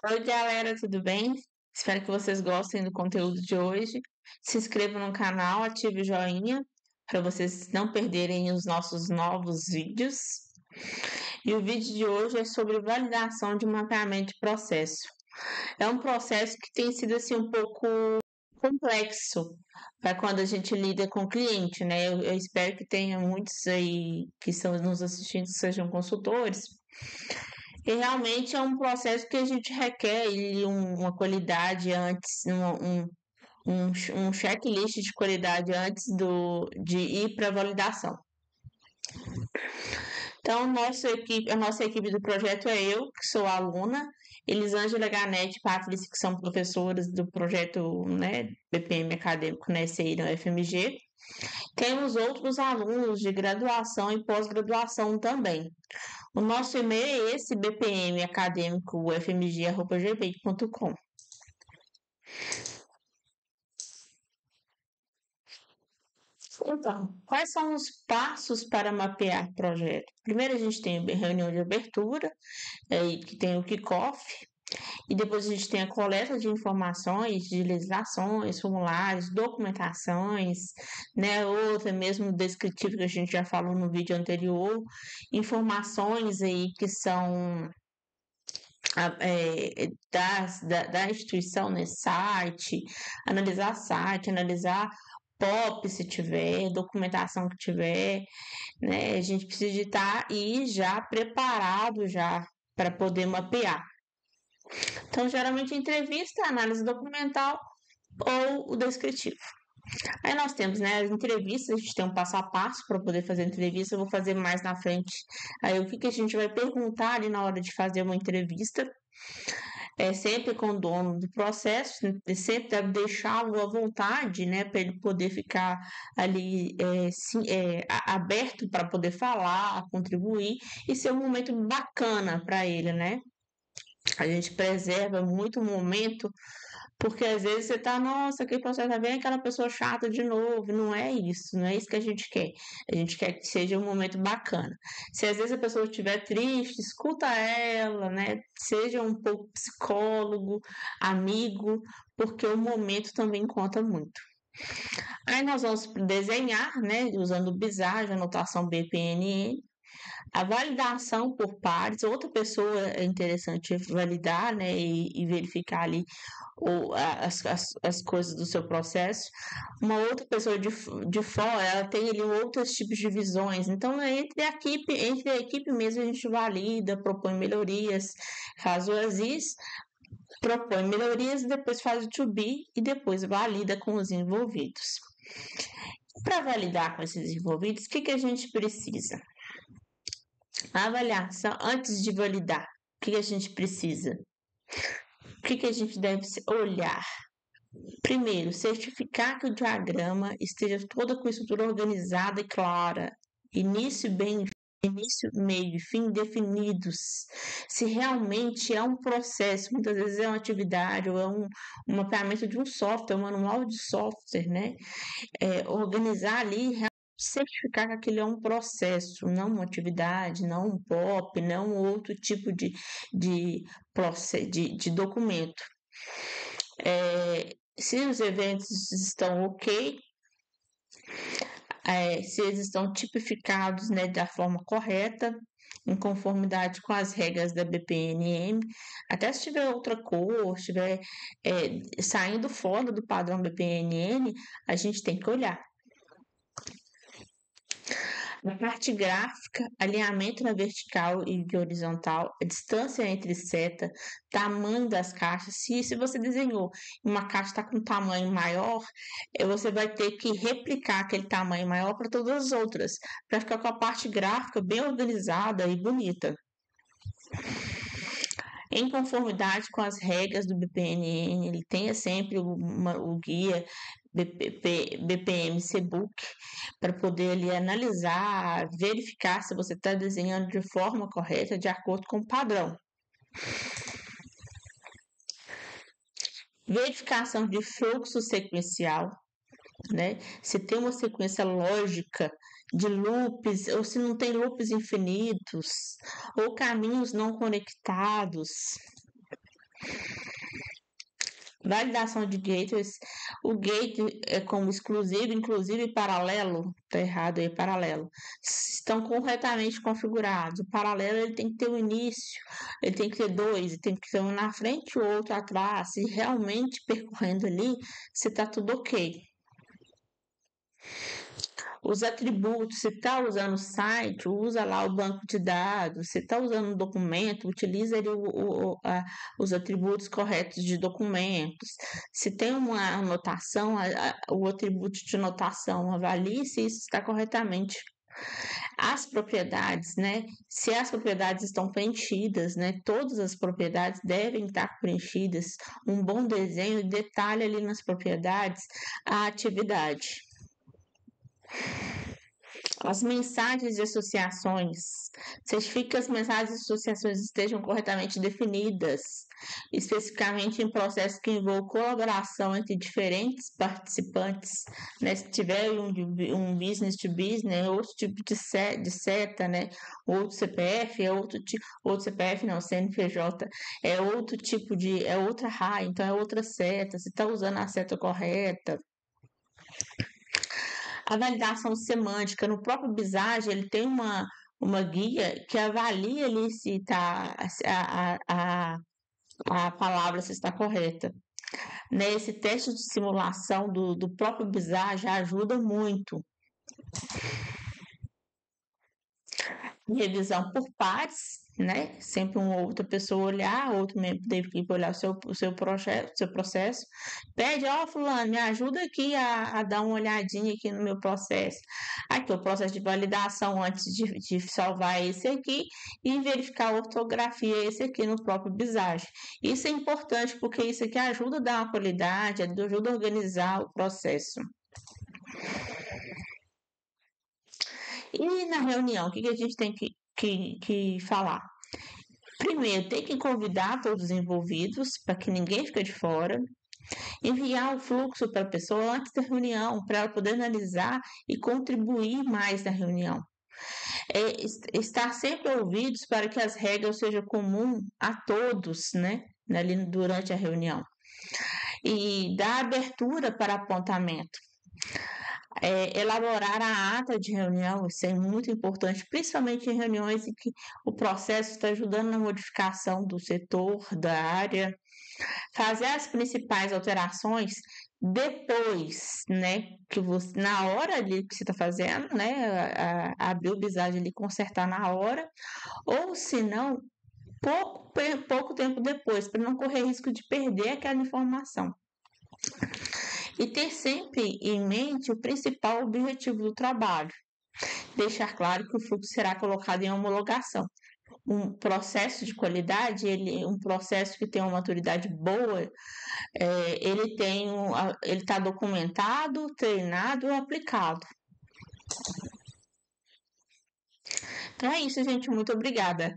Oi, galera, tudo bem? Espero que vocês gostem do conteúdo de hoje. Se inscrevam no canal, ative o joinha para vocês não perderem os nossos novos vídeos. E o vídeo de hoje é sobre validação de mapeamento de processo. É um processo que tem sido assim um pouco complexo para quando a gente lida com o cliente, né? Eu espero que tenha muitos aí que estão nos assistindo que sejam consultores. E realmente é um processo que a gente requer uma qualidade antes, um checklist de qualidade antes de ir para a validação. Então, a nossa equipe do projeto é eu, que sou aluna, Elisângela Ganete e Patrícia, que são professoras do projeto, né, BPM acadêmico na ECI na UFMG. Temos outros alunos de graduação e pós-graduação também. O nosso e-mail é esse, bpmacadêmico.ufmg.gmail.com. Então, quais são os passos para mapear projeto? Primeiro a gente tem a reunião de abertura, que tem o kickoff, e depois a gente tem a coleta de informações, de legislações, formulários, documentações, né, ou até mesmo descritivo que a gente já falou no vídeo anterior, informações aí que são da instituição, né, site, analisar POP se tiver, documentação que tiver, né, a gente precisa de estar aí já preparado já para poder mapear. Então, geralmente, entrevista, análise documental ou o descritivo. Aí nós temos, né, as entrevistas, a gente tem um passo a passo para poder fazer a entrevista, eu vou fazer mais na frente. Aí o que a gente vai perguntar ali na hora de fazer uma entrevista, sempre com o dono do processo, sempre deve deixá-lo à vontade, né, para ele poder ficar ali aberto para poder falar, contribuir e ser um momento bacana para ele, né? A gente preserva muito o momento, porque às vezes você tá, nossa, que processo, vem aquela pessoa chata de novo. Não é isso, não é isso que a gente quer. A gente quer que seja um momento bacana. Se às vezes a pessoa estiver triste, escuta ela, né? Seja um pouco psicólogo, amigo, porque o momento também conta muito. Aí nós vamos desenhar, né? Usando o Bizarre, anotação BPNN. A validação por pares, outra pessoa é interessante validar, né, e verificar ali as coisas do seu processo. Uma outra pessoa de fora, ela tem ali outros tipos de visões. Então, entre a equipe mesmo, a gente valida, propõe melhorias, faz o ASIS, propõe melhorias, depois faz o to be e depois valida com os envolvidos. Para validar com esses envolvidos, o que a gente precisa? A avaliação, antes de validar, o que a gente precisa? O que a gente deve olhar? Primeiro, certificar que o diagrama esteja toda com a estrutura organizada e clara, início, meio e fim definidos. Se realmente é um processo, muitas vezes é uma atividade ou é um mapeamento de um software, um manual de software, né? Organizar ali, certificar que aquilo é um processo, não uma atividade, não um POP, não outro tipo de documento. Se os eventos estão ok, se eles estão tipificados, né, da forma correta, em conformidade com as regras da BPNM, até se tiver outra cor, estiver saindo fora do padrão BPNN, a gente tem que olhar. Na parte gráfica, alinhamento na vertical e horizontal, a distância entre seta, tamanho das caixas. Se você desenhou uma caixa está com um tamanho maior, você vai ter que replicar aquele tamanho maior para todas as outras, para ficar com a parte gráfica bem organizada e bonita. Em conformidade com as regras do BPNN, ele tenha sempre o guia BPM C-Book para poder ali analisar, verificar se você está desenhando de forma correta, de acordo com o padrão. Verificação de fluxo sequencial, né? Se tem uma sequência lógica de loops, ou se não tem loops infinitos, ou caminhos não conectados. Validação de gateways. O gate é como exclusivo, inclusive e paralelo. Tá errado aí, paralelo. Estão corretamente configurados. O paralelo ele tem que ter um início, ele tem que ter dois, ele tem que ter um na frente e o outro atrás. E realmente percorrendo ali, se tá tudo ok. Os atributos, se está usando o site, usa lá o banco de dados. Se está usando um documento, utiliza ali os atributos corretos de documentos. Se tem uma anotação, o atributo de notação, avalie se isso está corretamente. As propriedades, né? Se as propriedades estão preenchidas, né? Todas as propriedades devem estar preenchidas. Um bom desenho detalha ali nas propriedades a atividade. As mensagens de associações. Certifique que as mensagens de associações estejam corretamente definidas, especificamente em processos que envolvam colaboração entre diferentes participantes. Né? Se tiver um business to business, outro tipo de seta, né? Outro CPF, outro CPF não, CNPJ, é outro tipo é outra RAI, então é outra seta, se está usando a seta correta. A validação semântica, no próprio Visage, ele tem uma guia que avalia ali se tá, a palavra se está correta. Né? Esse teste de simulação do próprio Visage ajuda muito. Revisão por pares, né? Sempre uma outra pessoa olhar, outro membro da equipe olhar o seu processo. Pede, fulano, me ajuda aqui a dar uma olhadinha aqui no meu processo. Aqui, o processo de validação antes de salvar esse aqui e verificar a ortografia esse aqui no próprio Visage. Isso é importante porque isso aqui ajuda a dar uma qualidade, ajuda a organizar o processo. E na reunião, o que a gente tem que falar? Primeiro, tem que convidar todos os envolvidos para que ninguém fique de fora. Enviar o fluxo para a pessoa antes da reunião, para ela poder analisar e contribuir mais na reunião. Estar sempre ouvidos para que as regras sejam comuns a todos, né? Ali durante a reunião. E dar abertura para apontamento. Elaborar a ata de reunião, isso é muito importante, principalmente em reuniões em que o processo está ajudando na modificação do setor, da área. Fazer as principais alterações depois, né, que você, na hora ali que você está fazendo, né, abrir o Visage ali, consertar na hora, ou se não, pouco tempo depois, para não correr risco de perder aquela informação. E ter sempre em mente o principal objetivo do trabalho. Deixar claro que o fluxo será colocado em homologação. Um processo de qualidade, um processo que tem uma maturidade boa, ele está documentado, treinado e aplicado. Então é isso, gente. Muito obrigada.